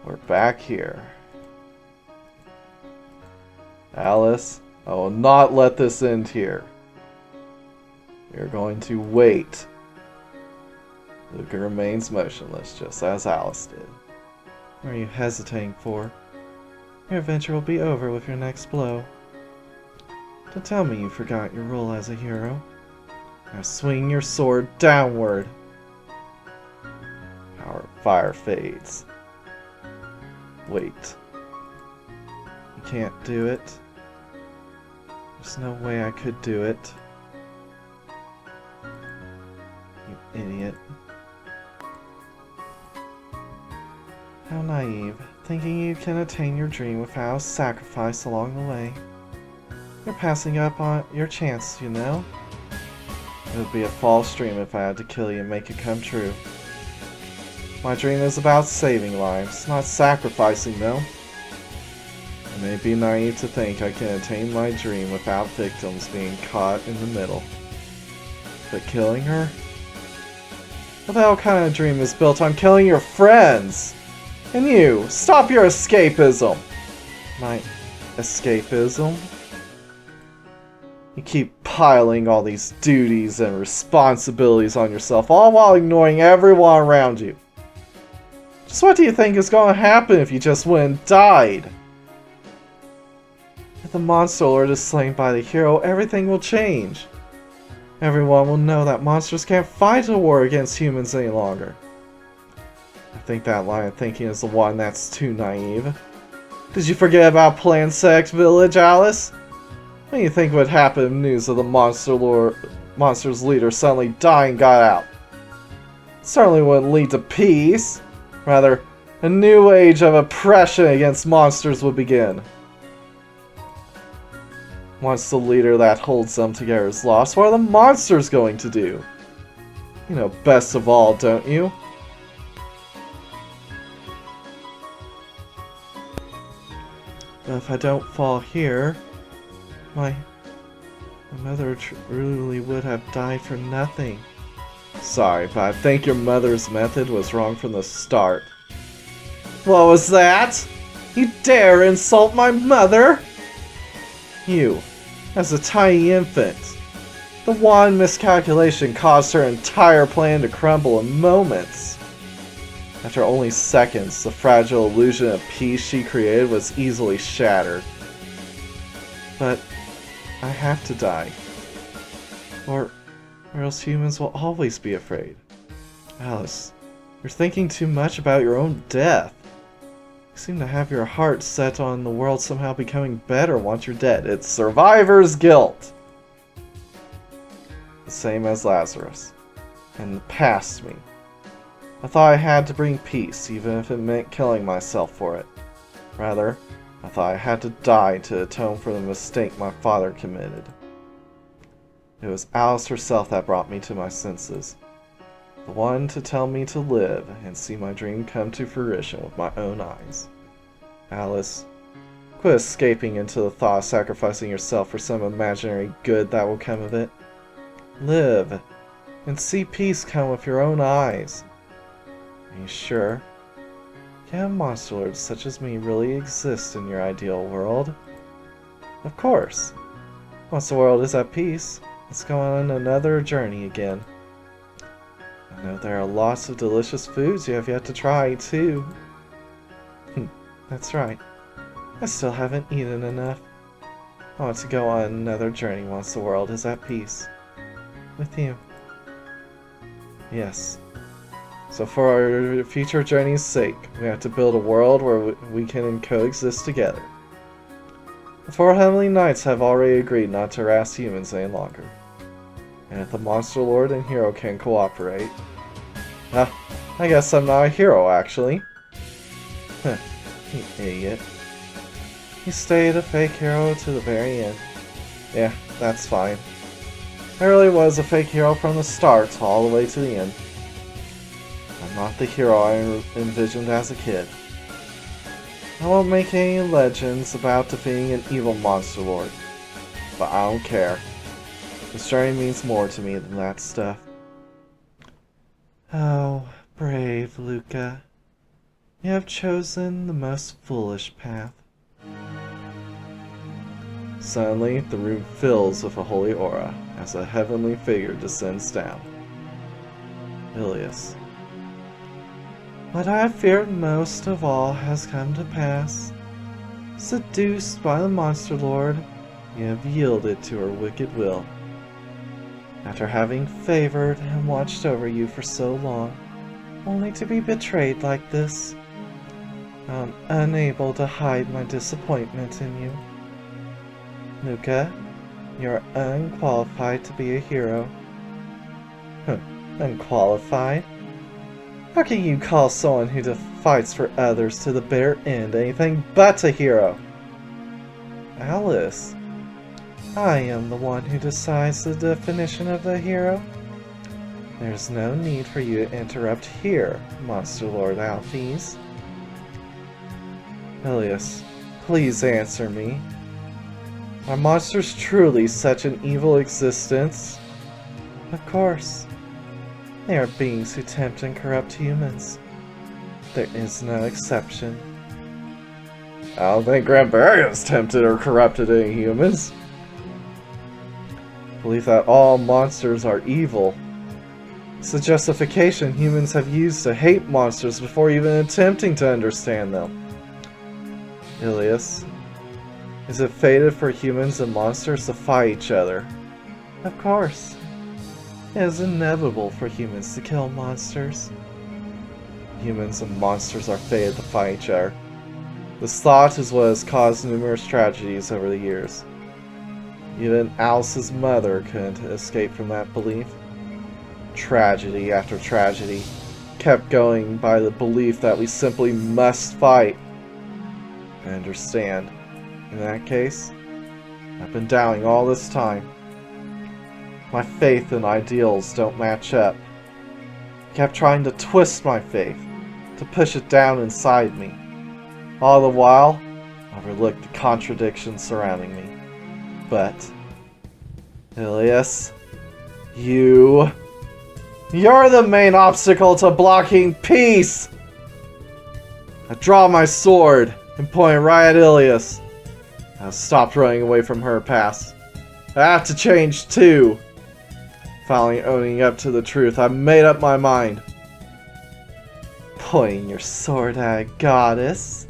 We're back here. Alice, I will not let this end here. We are going to wait. Luca remains motionless, just as Alice did. What are you hesitating for? Your adventure will be over with your next blow. Don't tell me you forgot your role as a hero. Now swing your sword downward. Our fire fades. Wait. You can't do it. There's no way I could do it. You idiot. How naive, thinking you can attain your dream without sacrifice along the way. You're passing up on your chance, you know? It would be a false dream if I had to kill you and make it come true. My dream is about saving lives, not sacrificing them. I may be naive to think I can attain my dream without victims being caught in the middle. But killing her? What the hell kind of dream is built on killing your friends? And you, stop your escapism! My escapism? You keep piling all these duties and responsibilities on yourself, all while ignoring everyone around you. Just what do you think is going to happen if you just went and died? If the monster lord is slain by the hero, everything will change. Everyone will know that monsters can't fight a war against humans any longer. I think that line of thinking is the one that's too naive. Did you forget about Plansex Village, Alice? What do you think would happen if news of the monster's leader suddenly dying got out? It certainly wouldn't lead to peace. Rather, a new age of oppression against monsters would begin. Once the leader that holds them together is lost, what are the monsters going to do? You know best of all, don't you? But if I don't fall here, my mother truly would have died for nothing. Sorry, but I think your mother's method was wrong from the start. What was that? You dare insult my mother? You, as a tiny infant. The one miscalculation caused her entire plan to crumble in moments. After only seconds, the fragile illusion of peace she created was easily shattered. But I have to die. Or else humans will always be afraid. Alice, you're thinking too much about your own death. You seem to have your heart set on the world somehow becoming better once you're dead. It's survivor's guilt. The same as Lazarus. And past me. I thought I had to bring peace, even if it meant killing myself for it. Rather, I thought I had to die to atone for the mistake my father committed. It was Alice herself that brought me to my senses. The one to tell me to live and see my dream come to fruition with my own eyes. Alice, quit escaping into the thought of sacrificing yourself for some imaginary good that will come of it. Live, and see peace come with your own eyes. Are you sure? Can monster lords such as me really exist in your ideal world? Of course. Once the world is at peace, let's go on another journey again. I know there are lots of delicious foods you have yet to try, too. That's right. I still haven't eaten enough. I want to go on another journey once the world is at peace. With you. Yes. So for our future journey's sake, we have to build a world where we can coexist together. The 4 Heavenly Knights have already agreed not to harass humans any longer. And if the Monster Lord and Hero can cooperate... I guess I'm not a hero, actually. Huh, you idiot. You stayed a fake hero to the very end. Yeah, that's fine. I really was a fake hero from the start all the way to the end. I'm not the hero I envisioned as a kid. I won't make any legends about defeating an evil monster lord, but I don't care. This journey means more to me than that stuff. Oh, brave Luca. You have chosen the most foolish path. Suddenly, the room fills with a holy aura as a heavenly figure descends down. Ilias. What I have feared most of all has come to pass. Seduced by the Monster Lord, you have yielded to her wicked will. After having favored and watched over you for so long, only to be betrayed like this, I'm unable to hide my disappointment in you. Luca, you're unqualified to be a hero. Unqualified? How can you call someone who fights for others to the bitter end anything but a hero? Alice, I am the one who decides the definition of the hero. There's no need for you to interrupt here, Monster Lord Alphys. Ilias, please answer me. Are monsters truly such an evil existence? Of course. They are beings who tempt and corrupt humans. There is no exception. I don't think Granbaria's tempted or corrupted any humans. Believe that all monsters are evil. It's the justification humans have used to hate monsters before even attempting to understand them. Ilias, is it fated for humans and monsters to fight each other? Of course. It is inevitable for humans to kill monsters. Humans and monsters are fated to fight each other. This thought is what has caused numerous tragedies over the years. Even Alice's mother couldn't escape from that belief. Tragedy after tragedy kept going by the belief that we simply must fight. I understand. In that case, I've been doubting all this time. My faith and ideals don't match up. I kept trying to twist my faith, to push it down inside me. All the while, I overlooked the contradictions surrounding me. But, Ilias, you're the main obstacle to blocking peace! I draw my sword and point right at Ilias. I stopped running away from her past. I have to change too. Finally owning up to the truth, I made up my mind. Pointing your sword at a goddess?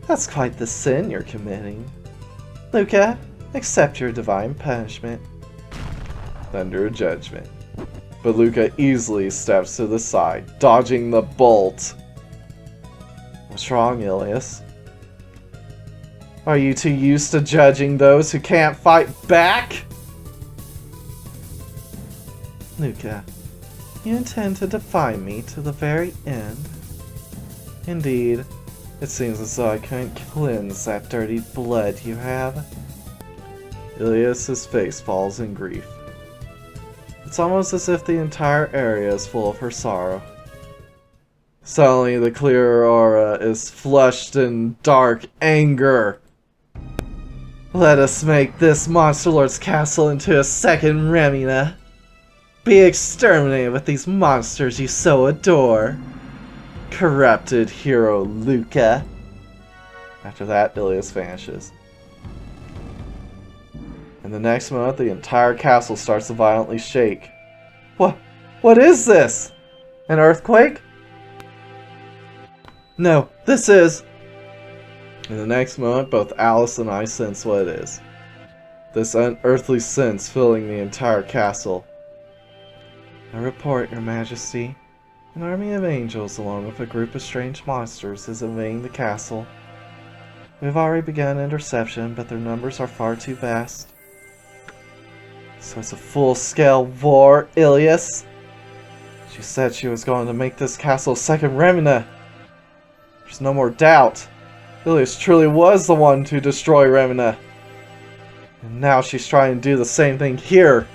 That's quite the sin you're committing. Luca, accept your divine punishment. Thunder of judgment. But Luca easily steps to the side, dodging the bolt. What's wrong, Ilias? Are you too used to judging those who can't fight back? Luca, you intend to defy me to the very end? Indeed, it seems as though I couldn't cleanse that dirty blood you have. Ilias's face falls in grief. It's almost as if the entire area is full of her sorrow. Suddenly, the clear aura is flushed in dark anger. Let us make this Monster Lord's castle into a second Remina. Be exterminated with these monsters you so adore. Corrupted hero Luca. After that, Ilias vanishes. In the next moment, the entire castle starts to violently shake. What is this? An earthquake? No, this is... In the next moment, both Alice and I sense what it is. This unearthly sense filling the entire castle. I report, Your Majesty. An army of angels along with a group of strange monsters is invading the castle. We've already begun interception, but their numbers are far too vast. So it's a full-scale war, Ilias. She said she was going to make this castle second Remina. There's no more doubt. Ilias truly was the one to destroy Remina. And now she's trying to do the same thing here.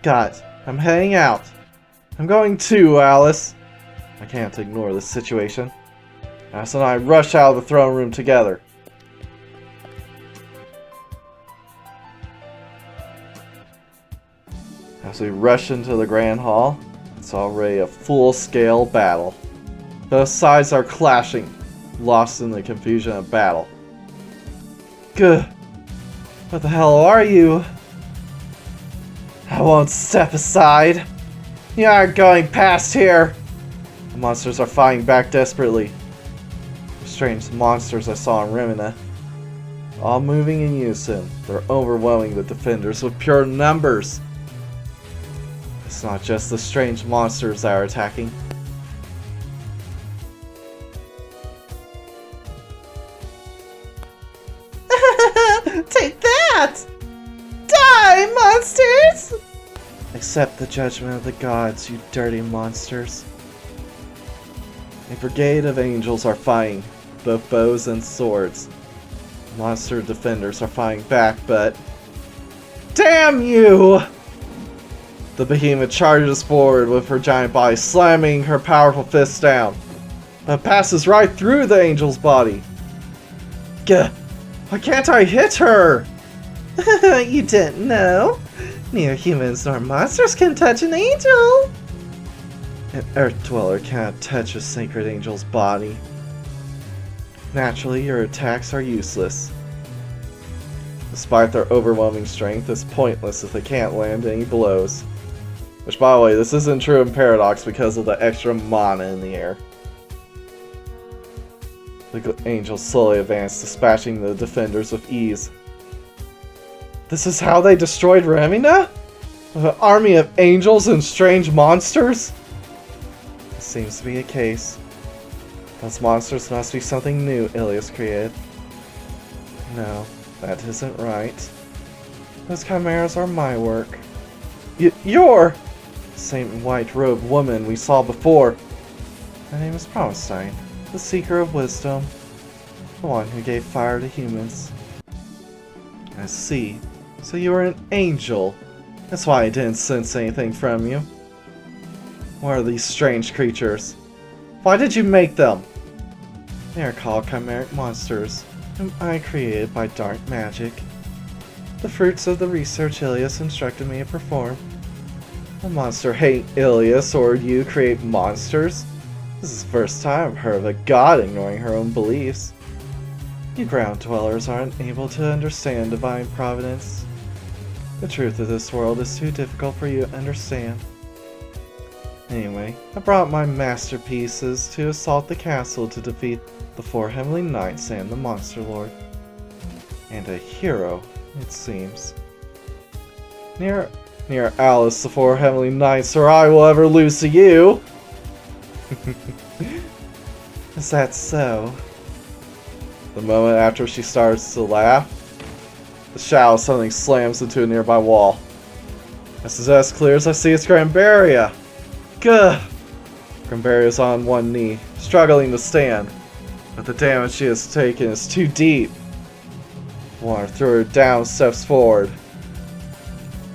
God, I'm heading out. I'm going too, Alice. I can't ignore this situation. Alice and I rush out of the throne room together. As we rush into the Grand Hall, it's already a full-scale battle. Both sides are clashing, lost in the confusion of battle. Gah! What the hell are you? I won't step aside. You aren't going past here. The monsters are fighting back desperately. The strange monsters I saw in Remina. All moving in unison, they're overwhelming the defenders with pure numbers. It's not just the strange monsters that are attacking. Take that! Die, monsters! Accept the judgment of the gods, you dirty monsters. A brigade of angels are fighting, both bows and swords. Monster defenders are fighting back, but... Damn you! The behemoth charges forward with her giant body, slamming her powerful fists down. But passes right through the angel's body. Gah! Why can't I hit her? You didn't know? Neither humans nor monsters can touch an angel! An earth dweller cannot touch a sacred angel's body. Naturally, your attacks are useless. Despite their overwhelming strength, it's pointless if they can't land any blows. Which, by the way, this isn't true in Paradox because of the extra mana in the air. The angels slowly advance, dispatching the defenders with ease. This is how they destroyed Remina? With an army of angels and strange monsters? It seems to be a case. Those monsters must be something new Ilias created. No, that isn't right. Those chimeras are my work. You're the same white-robed woman we saw before. My name is Promenstein, the Seeker of Wisdom. The one who gave fire to humans. I see. So you were an angel. That's why I didn't sense anything from you. What are these strange creatures? Why did you make them? They are called chimeric monsters, whom I created by dark magic. The fruits of the research Ilias instructed me to perform. A monster hate Ilias, or you create monsters? This is the first time I've heard of a god ignoring her own beliefs. You ground dwellers aren't able to understand divine providence. The truth of this world is too difficult for you to understand. Anyway, I brought my masterpieces to assault the castle to defeat the 4 heavenly knights and the monster lord. And a hero, it seems. Near Alice, the 4 heavenly knights, or I will ever lose to you! Is that so? The moment after she starts to laugh, the shadow suddenly slams into a nearby wall. This is as clear as I see it's Granbaria. Gah! Granbaria is on one knee, struggling to stand, but the damage she has taken is too deep. Water threw her down, steps forward.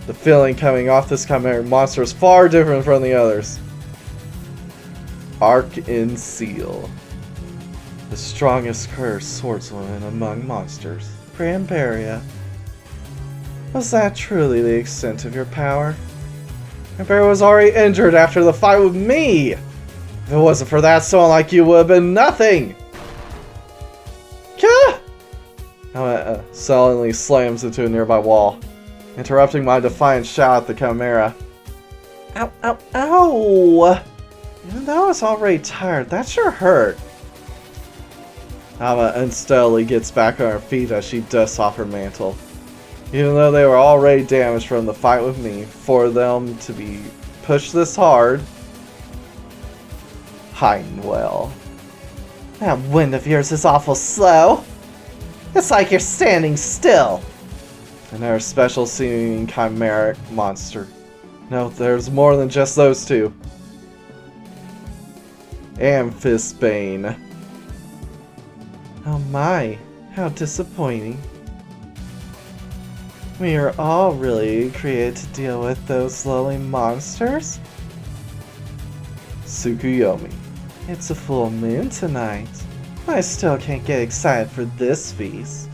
The feeling coming off this chimeric monster is far different from the others. Arc in Seal. The strongest cursed swordswoman among monsters. Granbaria. Was that truly the extent of your power? Granbaria was already injured after the fight with me! If it wasn't for that, someone like you would have been nothing! Kah! Sullenly slams into a nearby wall, interrupting my defiant shout at the Chimera. Ow, ow, ow! Even though I was already tired, that sure hurt. Alma unsteadily gets back on her feet as she dusts off her mantle. Even though they were already damaged from the fight with me, for them to be pushed this hard, hiding well. That wind of yours is awful slow. It's like you're standing still. Another special seeming chimeric monster. No, there's more than just those two. Amphisbane. Oh my, how disappointing. We are all really created to deal with those lowly monsters? Tsukuyomi. It's a full moon tonight. I still can't get excited for this feast.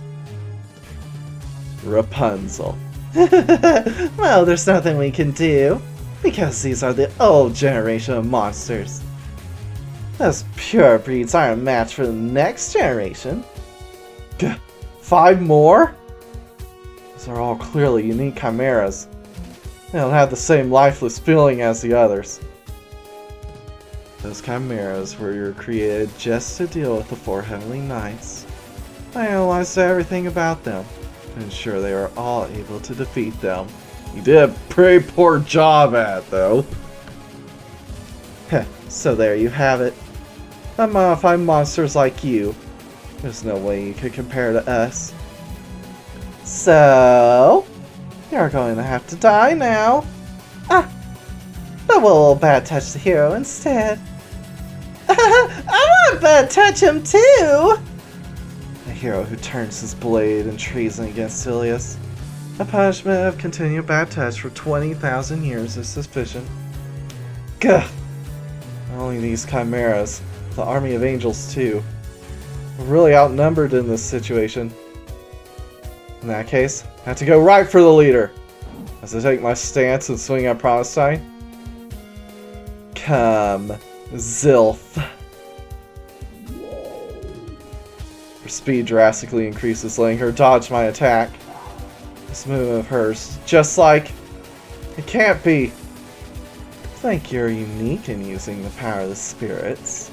Rapunzel. Well, there's nothing we can do, because these are the old generation of monsters. Those pure breeds aren't a match for the next generation. 5 more? These are all clearly unique chimeras. They don't have the same lifeless feeling as the others. Those chimeras were created just to deal with the 4 Heavenly Knights. I analyzed everything about them to ensure they were all able to defeat them. You did a pretty poor job at it, though. Heh, so there you have it. Unmodified monsters like you. There's no way you could compare to us. So, you're going to have to die now. But we'll bad touch the hero instead. I want to bad touch him too! A hero who turns his blade in treason against Ilias. A punishment of continued bad touch for 20,000 years is sufficient. Gah! Not only these chimeras, the army of angels too. We're really outnumbered in this situation. In that case, I have to go right for the leader. As I take my stance and swing at Promestine. Come, Zilf. Her speed drastically increases, letting her dodge my attack. This move of hers, just like... It can't be! I think you're unique in using the power of the spirits.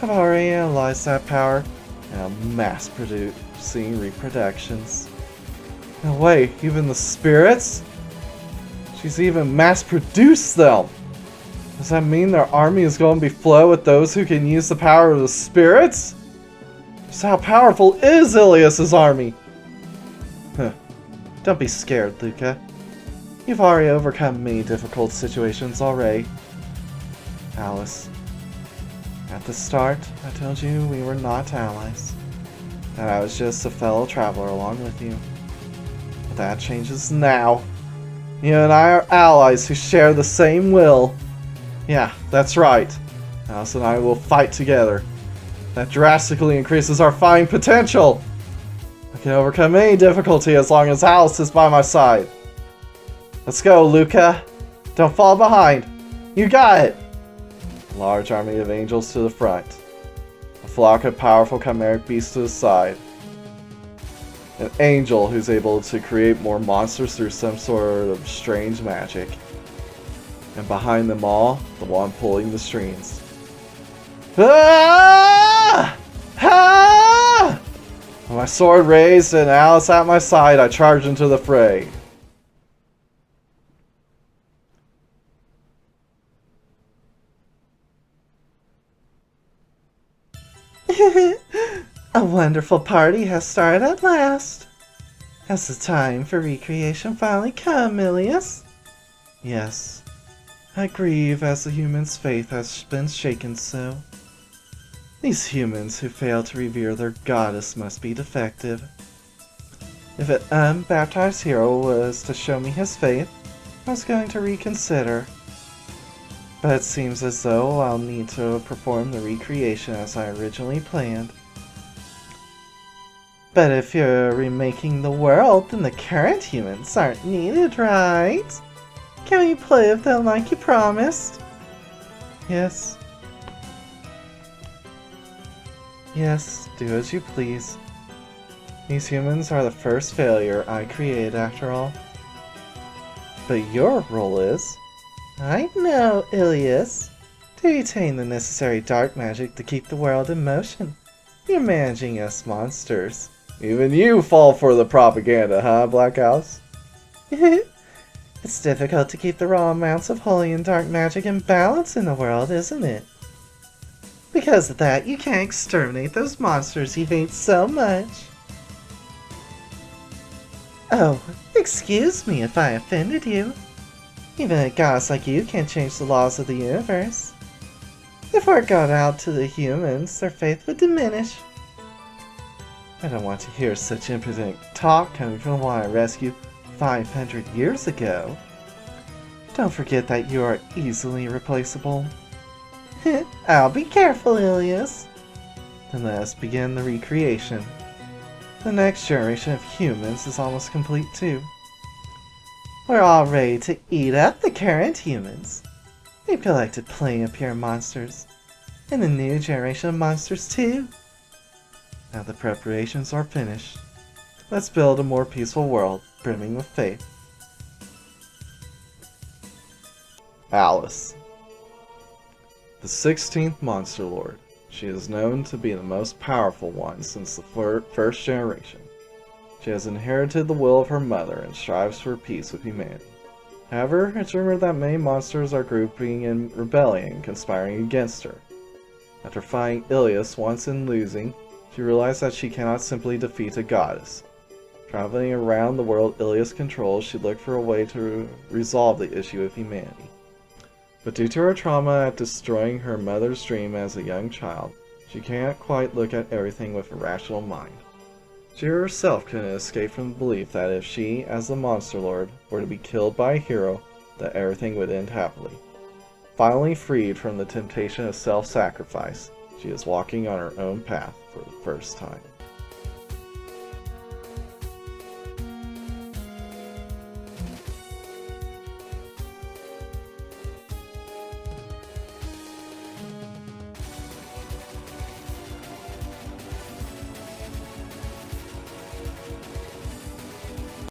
I've already analyzed that power, and I'm mass-producing reproductions. No way, even the spirits? She's even mass-produced them! Does that mean their army is going to be flow with those who can use the power of the spirits? Just how powerful is Ilias's army? Huh. Don't be scared, Luca. You've already overcome many difficult situations already. Alice. At the start, I told you we were not allies. That I was just a fellow traveler along with you. But that changes now. You and I are allies who share the same will. Yeah, that's right. Alice and I will fight together. That drastically increases our fighting potential. I can overcome any difficulty as long as Alice is by my side. Let's go, Luca. Don't fall behind. You got it. A large army of angels to the front. A flock of powerful chimeric beasts to the side. An angel who's able to create more monsters through some sort of strange magic. And behind them all, the one pulling the strings. Ah! Ah! With my sword raised and Alice at my side, I charge into the fray. A wonderful party has started at last. Has the time for recreation finally come, Ilias? Yes. I grieve as the humans' faith has been shaken so. These humans who fail to revere their goddess must be defective. If an unbaptized hero was to show me his faith, I was going to reconsider. But it seems as though I'll need to perform the recreation as I originally planned. But if you're remaking the world, then the current humans aren't needed, right? Can we play with them like you promised? Yes. Yes, do as you please. These humans are the first failure I created after all. But your role is... I know, Ilias. To retain the necessary dark magic to keep the world in motion. You're managing us monsters. Even you fall for the propaganda, huh, Black House? It's difficult to keep the raw amounts of holy and dark magic in balance in the world, isn't it? Because of that, you can't exterminate those monsters you hate so much. Oh, excuse me if I offended you. Even a goddess like you can't change the laws of the universe. If word got out to the humans, their faith would diminish. I don't want to hear such impudent talk coming from one I rescued 500 years ago. Don't forget that you are easily replaceable. I'll be careful, Ilias. Then let us begin the recreation. The next generation of humans is almost complete too. We're all ready to eat up the current humans. We've collected plenty of pure monsters. And a new generation of monsters too. Now the preparations are finished. Let's build a more peaceful world, brimming with faith. Alice. The 16th Monster Lord. She is known to be the most powerful one since the first generation. She has inherited the will of her mother and strives for peace with humanity. However, it's rumored that many monsters are grouping in rebellion, conspiring against her. After fighting Ilias once and losing, she realized that she cannot simply defeat a goddess. Traveling around the world Ilias controls, she looked for a way to resolve the issue of humanity. But due to her trauma at destroying her mother's dream as a young child, she can't quite look at everything with a rational mind. She herself couldn't escape from the belief that if she, as the Monster Lord, were to be killed by a hero, that everything would end happily. Finally freed from the temptation of self-sacrifice, she is walking on her own path for the first time.